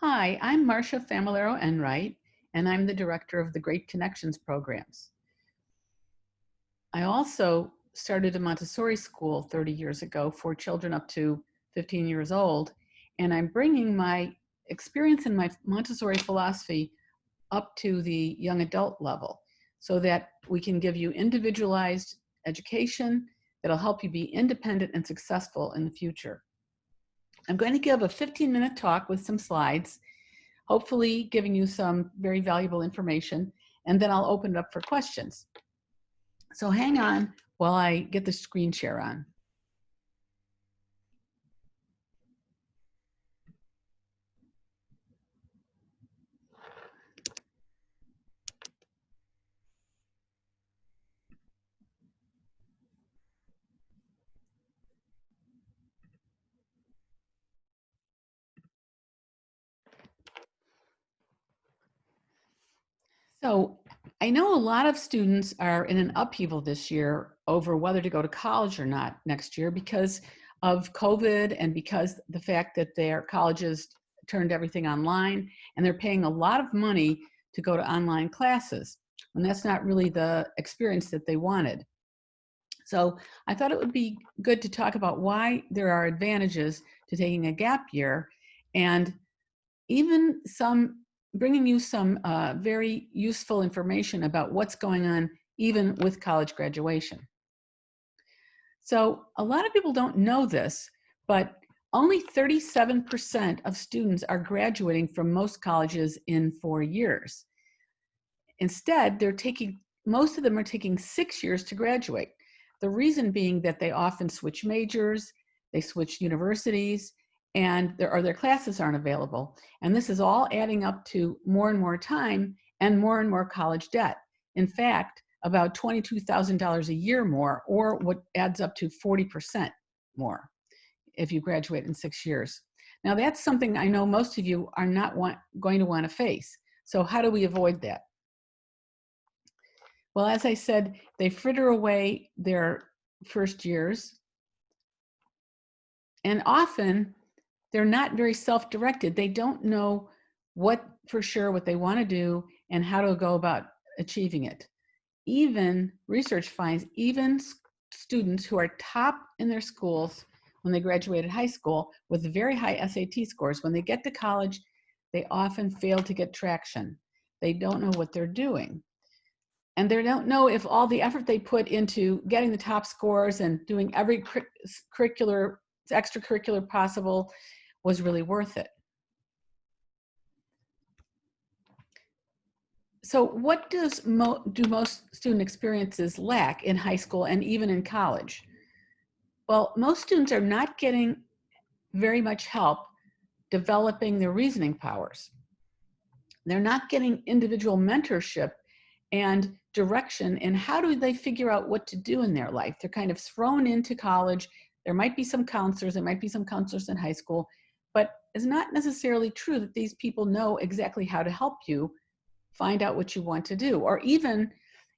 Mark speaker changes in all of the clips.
Speaker 1: Hi, I'm Marcia Familaro Enright, and I'm the director of the Great Connections programs. I also started a Montessori school 30 years ago for children up to 15 years old, and I'm bringing my experience in my Montessori philosophy up to the young adult level so that we can give you individualized education that'll help you be independent and successful in the future. I'm going to give a 15-minute talk with some slides, hopefully giving you some very valuable information, and then I'll open it up for questions. So hang on while I get the screen share on. So I know a lot of students are in an upheaval this year over whether to go to college or not next year because of COVID and because the fact that their colleges turned everything online and they're paying a lot of money to go to online classes. And that's not really the experience that they wanted. So I thought it would be good to talk about why there are advantages to taking a gap year and even bringing you some very useful information about what's going on even with college graduation. So a lot of people don't know this, but only 37% of students are graduating from most colleges in 4 years. Instead, most of them are taking 6 years to graduate. The reason being that they often switch majors, they switch universities, and their classes aren't available. And this is all adding up to more and more time and more college debt. In fact, about $22,000 a year more, or what adds up to 40% more if you graduate in 6 years. Now that's something I know most of you are not going to want to face. So how do we avoid that? Well, as I said, they fritter away their first years, and often they're not very self-directed. They don't know what they want to do and how to go about achieving it. Even research finds even students who are top in their schools when they graduated high school with very high SAT scores, when they get to college, they often fail to get traction. They don't know what they're doing. And they don't know if all the effort they put into getting the top scores and doing every extracurricular possible was really worth it. So what do most student experiences lack in high school and even in college? Well, most students are not getting very much help developing their reasoning powers. They're not getting individual mentorship and direction in how do they figure out what to do in their life. They're kind of thrown into college. There might be some counselors, there might be some counselors in high school, but it's not necessarily true that these people know exactly how to help you find out what you want to do. Or even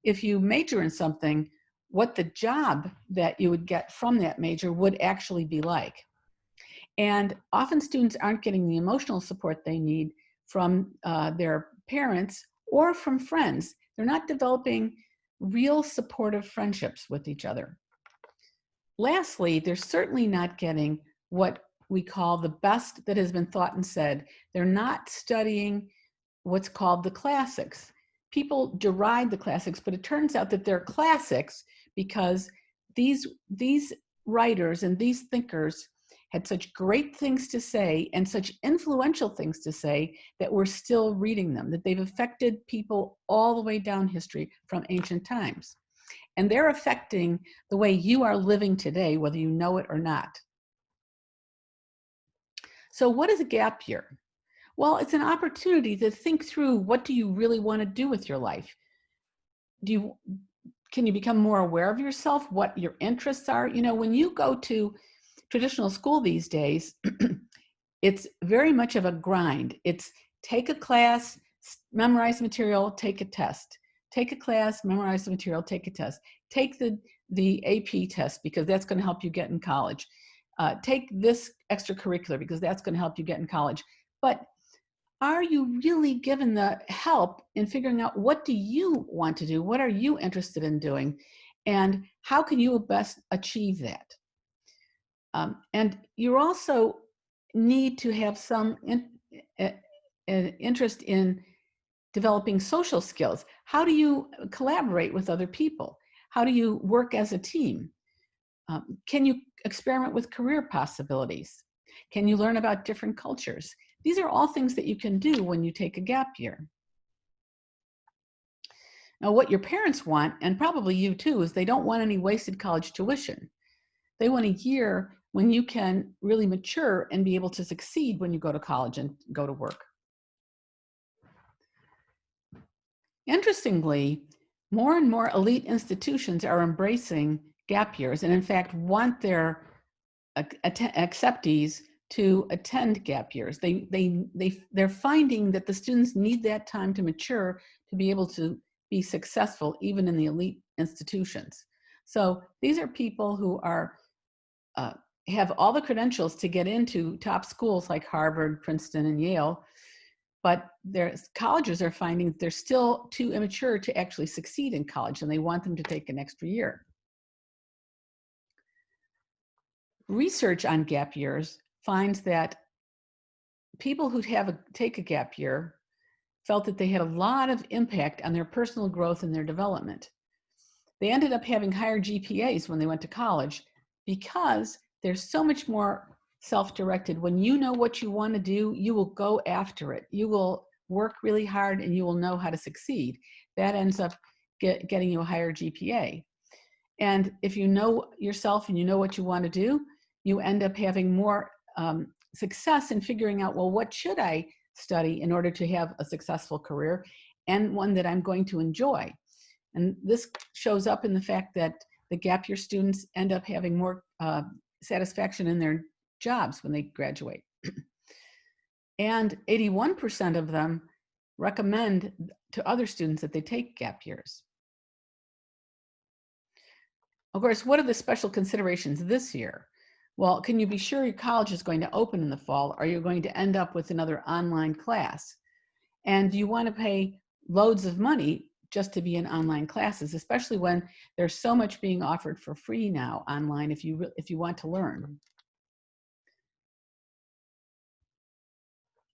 Speaker 1: if you major in something, what the job that you would get from that major would actually be like. And often students aren't getting the emotional support they need from their parents or from friends. They're not developing real supportive friendships with each other. Lastly, they're certainly not getting what we call the best that has been thought and said. They're not studying what's called the classics. People deride the classics, but it turns out that they're classics because these writers and these thinkers had such great things to say and such influential things to say that we're still reading them, that they've affected people all the way down history from ancient times. And they're affecting the way you are living today, whether you know it or not. So what is a gap year? Well, it's an opportunity to think through, what do you really want to do with your life? Can you become more aware of yourself, what your interests are? You know, when you go to traditional school these days, it's very much of a grind. It's take a class, memorize the material, take a test. Take a class, memorize the material, take a test. Take the AP test because that's going to help you get in college. Take this extracurricular because that's going to help you get in college. But are you really given the help in figuring out what do you want to do? What are you interested in doing? And how can you best achieve that? And you also need to have some interest in developing social skills. How do you collaborate with other people? How do you work as a team? Can you experiment with career possibilities? Can you learn about different cultures? These are all things that you can do when you take a gap year. Now, what your parents want, and probably you too, is they don't want any wasted college tuition. They want a year when you can really mature and be able to succeed when you go to college and go to work. Interestingly, more and more elite institutions are embracing gap years and in fact want their acceptees to attend gap years. They're finding that the students need that time to mature to be able to be successful even in the elite institutions. So these are people who are have all the credentials to get into top schools like Harvard, Princeton, and Yale, but their colleges are finding they're still too immature to actually succeed in college, and they want them to take an extra year. Research on gap years finds that people who take a gap year felt that they had a lot of impact on their personal growth and their development. They ended up having higher GPAs when they went to college because they're so much more self-directed. When you know what you want to do, you will go after it. You will work really hard and you will know how to succeed. That ends up getting you a higher GPA. And if you know yourself and you know what you want to do, you end up having more success in figuring out, well, what should I study in order to have a successful career and one that I'm going to enjoy? And this shows up in the fact that the gap year students end up having more satisfaction in their jobs when they graduate. And 81% of them recommend to other students that they take gap years. Of course, what are the special considerations this year? Well, can you be sure your college is going to open in the fall, or you're going to end up with another online class? And do you want to pay loads of money just to be in online classes, especially when there's so much being offered for free now online if you want to learn?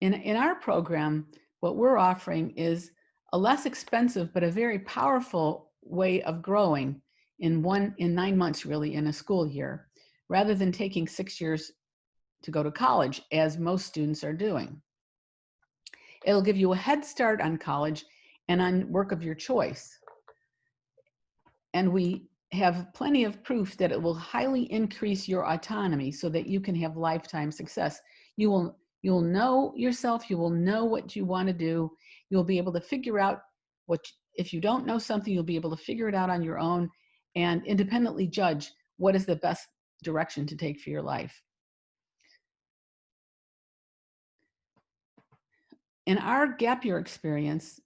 Speaker 1: In our program, what we're offering is a less expensive but a very powerful way of growing in 9 months, really, in a school year, rather than taking 6 years to go to college, as most students are doing. It'll give you a head start on college and on work of your choice. And we have plenty of proof that it will highly increase your autonomy so that you can have lifetime success. You'll know yourself, you will know what you want to do, you'll be able to figure out if you don't know something, you'll be able to figure it out on your own and independently judge what is the best direction to take for your life. In our gap year experience,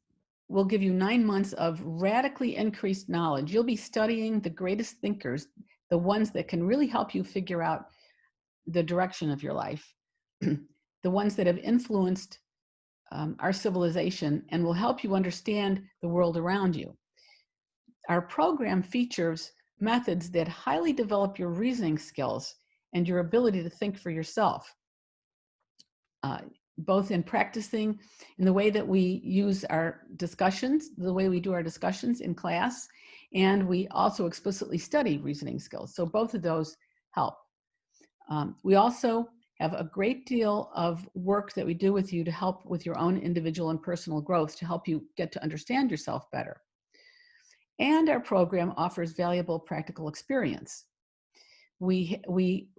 Speaker 1: we'll give you 9 months of radically increased knowledge. You'll be studying the greatest thinkers, the ones that can really help you figure out the direction of your life, the ones that have influenced our civilization and will help you understand the world around you. Our program features methods that highly develop your reasoning skills and your ability to think for yourself, both in practicing in the way that we use our discussions, the way we do our discussions in class, and we also explicitly study reasoning skills. So both of those help. We also have a great deal of work that we do with you to help with your own individual and personal growth, to help you get to understand yourself better. And our program offers valuable practical experience. We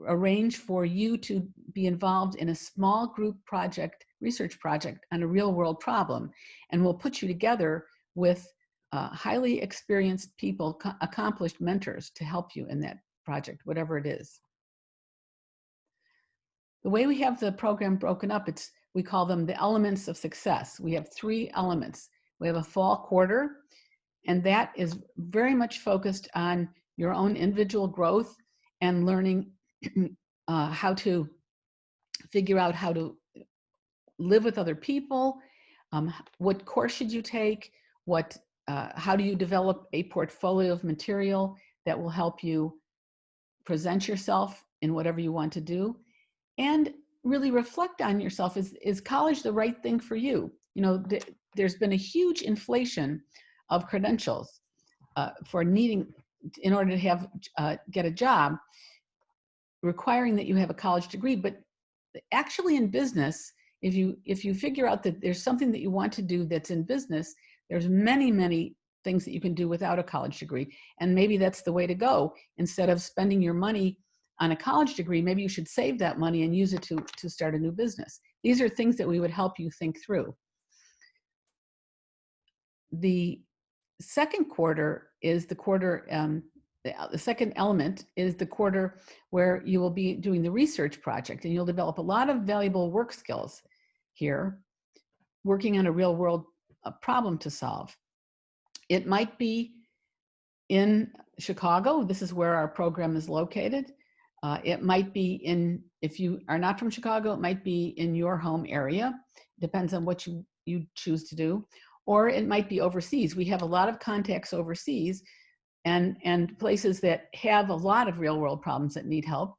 Speaker 1: arrange for you to be involved in a small group project, research project on a real world problem, and we'll put you together with highly experienced people, accomplished mentors to help you in that project, whatever it is. The way we have the program broken up, we call them the elements of success. We have 3 elements. We have a fall quarter, and that is very much focused on your own individual growth and learning how to figure out how to live with other people? What course should you take? How do you develop a portfolio of material that will help you present yourself in whatever you want to do? And really reflect on yourself. Is college the right thing for you? You know, there's been a huge inflation of credentials for needing, in order to have get a job, requiring that you have a college degree. But actually in business, if you figure out that there's something that you want to do that's in business, there's many things that you can do without a college degree. And maybe that's the way to go. Instead of spending your money on a college degree, maybe you should save that money and use it to start a new business. These are things that we would help you think through. The second quarter is the quarter, the second element is the quarter where you will be doing the research project, and you'll develop a lot of valuable work skills here, working on a real world problem to solve. It might be in Chicago. This is where our program is located. It might be in, if you are not from Chicago, it might be in your home area. Depends on what you choose to do. Or it might be overseas. We have a lot of contacts overseas and places that have a lot of real world problems that need help.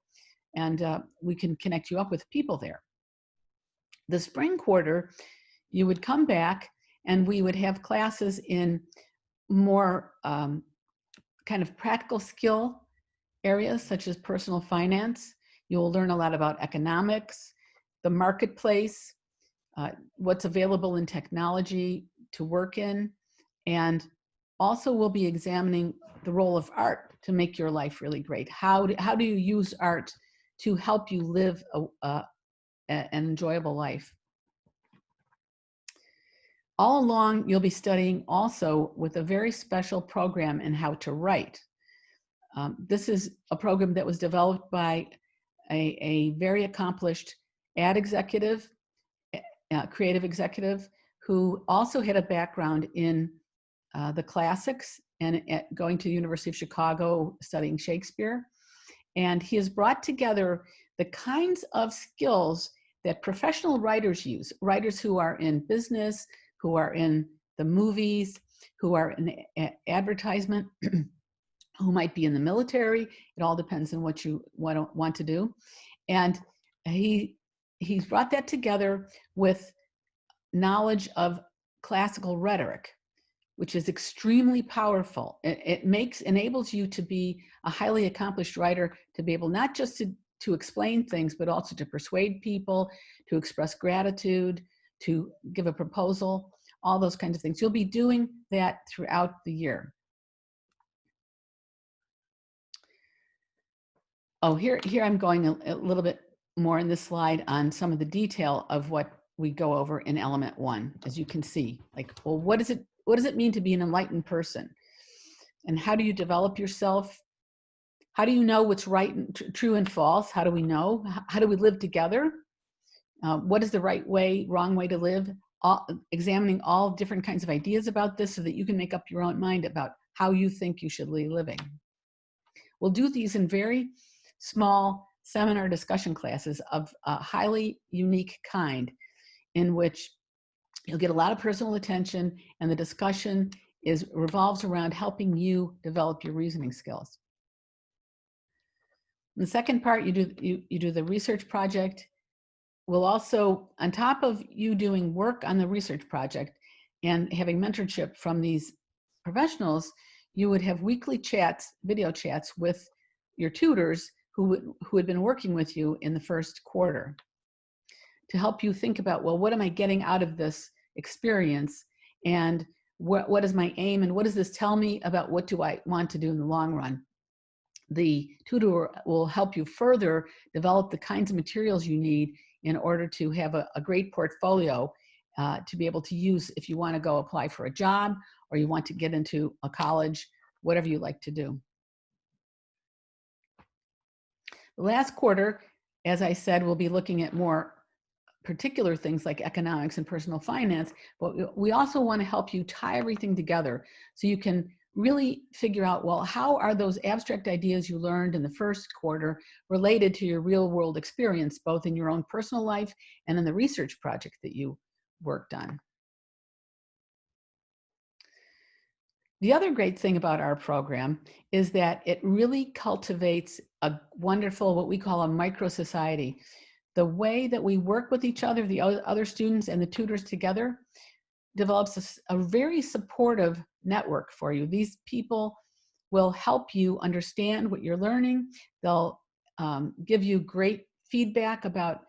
Speaker 1: And we can connect you up with people there. The spring quarter, you would come back and we would have classes in more kind of practical skill areas such as personal finance. You'll learn a lot about economics, the marketplace, what's available in technology to work in, and also we'll be examining the role of art to make your life really great. How do you use art to help you live an enjoyable life? All along, you'll be studying also with a very special program in how to write. This is a program that was developed by a very accomplished ad executive, creative executive, who also had a background in the classics and going to the University of Chicago studying Shakespeare. And he has brought together the kinds of skills that professional writers use, writers who are in business, who are in the movies, who are in advertisement, who might be in the military. It all depends on what you want to do. And he's brought that together with knowledge of classical rhetoric, which is extremely powerful. It enables you to be a highly accomplished writer, to be able not just to explain things, but also to persuade people, to express gratitude, to give a proposal, all those kinds of things. You'll be doing that throughout the year. Oh, here I'm going a little bit more in this slide on some of the detail of what we go over in element 1. As you can see, like, well, what does it mean to be an enlightened person? And how do you develop yourself? How do you know what's right and true and false? How do we know? How do we live together? What is the right way, wrong way to live? Examining all different kinds of ideas about this so that you can make up your own mind about how you think you should be living. We'll do these in very small seminar discussion classes of a highly unique kind, in which you'll get a lot of personal attention, and the discussion revolves around helping you develop your reasoning skills. In the second part, you do the research project. We'll also, on top of you doing work on the research project and having mentorship from these professionals, you would have weekly chats, video chats with your tutors who had been working with you in the first quarter, to help you think about, well, what am I getting out of this experience? And what is my aim? And what does this tell me about what do I want to do in the long run? The tutor will help you further develop the kinds of materials you need in order to have a great portfolio to be able to use if you want to go apply for a job, or you want to get into a college, whatever you like to do. The last quarter, as I said, we'll be looking at more particular things like economics and personal finance, but we also want to help you tie everything together so you can really figure out, well, how are those abstract ideas you learned in the first quarter related to your real world experience, both in your own personal life and in the research project that you worked on. The other great thing about our program is that it really cultivates a wonderful, what we call a micro-society. The way that we work with each other, the other students and the tutors together, develops a very supportive network for you. These people will help you understand what you're learning. They'll give you great feedback about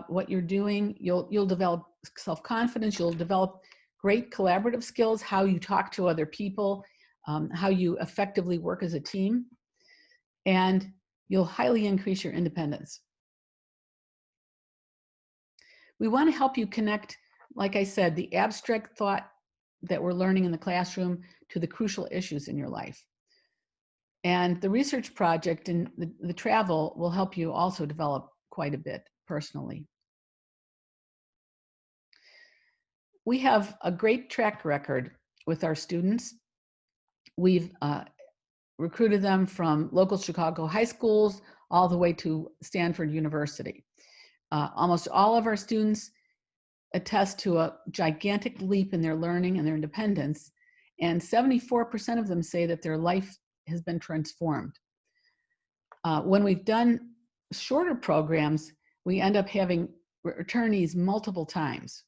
Speaker 1: what you're doing. You'll develop self-confidence. You'll develop great collaborative skills, how you talk to other people, how you effectively work as a team, and you'll highly increase your independence. We want to help you connect, like I said, the abstract thought that we're learning in the classroom to the crucial issues in your life. And the research project and the travel will help you also develop quite a bit personally. We have a great track record with our students. We've recruited them from local Chicago high schools all the way to Stanford University. Almost all of our students attest to a gigantic leap in their learning and their independence, and 74% of them say that their life has been transformed. When we've done shorter programs, we end up having returnees multiple times.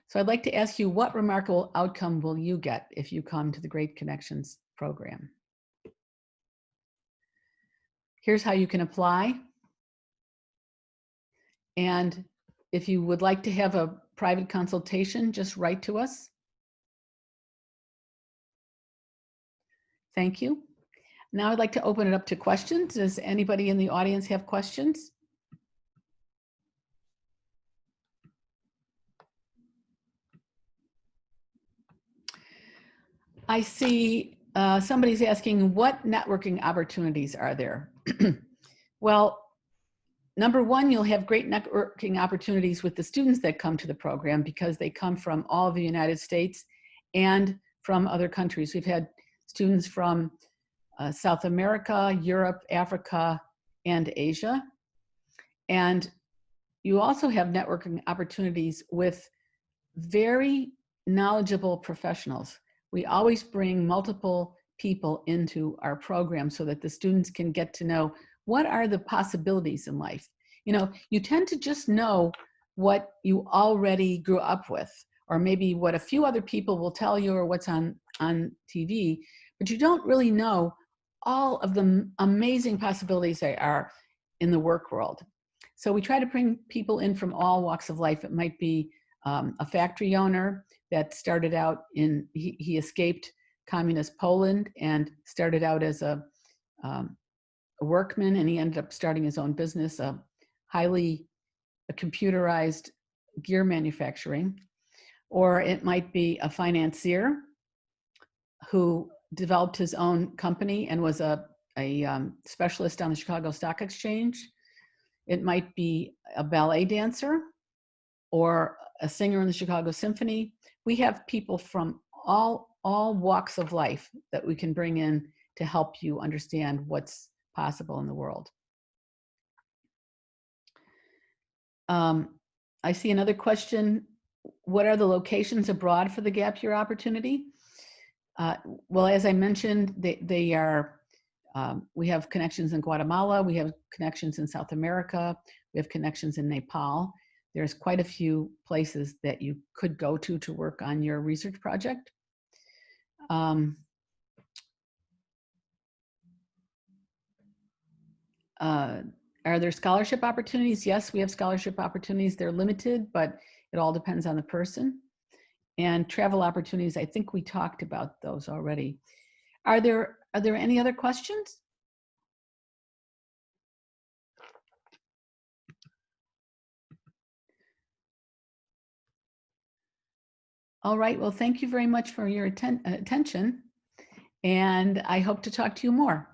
Speaker 1: So I'd like to ask you, what remarkable outcome will you get if you come to the Great Connections program? Here's how you can apply. And if you would like to have a private consultation, just write to us. Thank you. Now I'd like to open it up to questions. Does anybody in the audience have questions? I see somebody's asking, what networking opportunities are there? Well, number one, you'll have great networking opportunities with the students that come to the program because they come from all of the United States and from other countries. We've had students from South America, Europe, Africa, and Asia. And you also have networking opportunities with very knowledgeable professionals. We always bring multiple people into our program so that the students can get to know what are the possibilities in life. You know, you tend to just know what you already grew up with, or maybe what a few other people will tell you or what's on TV, but you don't really know all of the amazing possibilities there are in the work world. So we try to bring people in from all walks of life. It might be a factory owner that started out he escaped communist Poland and started out as a workman, and he ended up starting his own business, highly computerized gear manufacturing. Or it might be a financier who developed his own company and was a specialist on the Chicago Stock Exchange. It might be a ballet dancer or a singer in the Chicago Symphony. We have people from all walks of life that we can bring in to help you understand what's possible in the world. I see another question. What are the locations abroad for the gap year opportunity? Well, as I mentioned, they are, we have connections in Guatemala, we have connections in South America, we have connections in Nepal. There's quite a few places that you could go to work on your research project. Are there scholarship opportunities? Yes, we have scholarship opportunities. They're limited, but it all depends on the person. And travel opportunities, I think we talked about those already. Are there any other questions? All right, well, thank you very much for your attention, and I hope to talk to you more.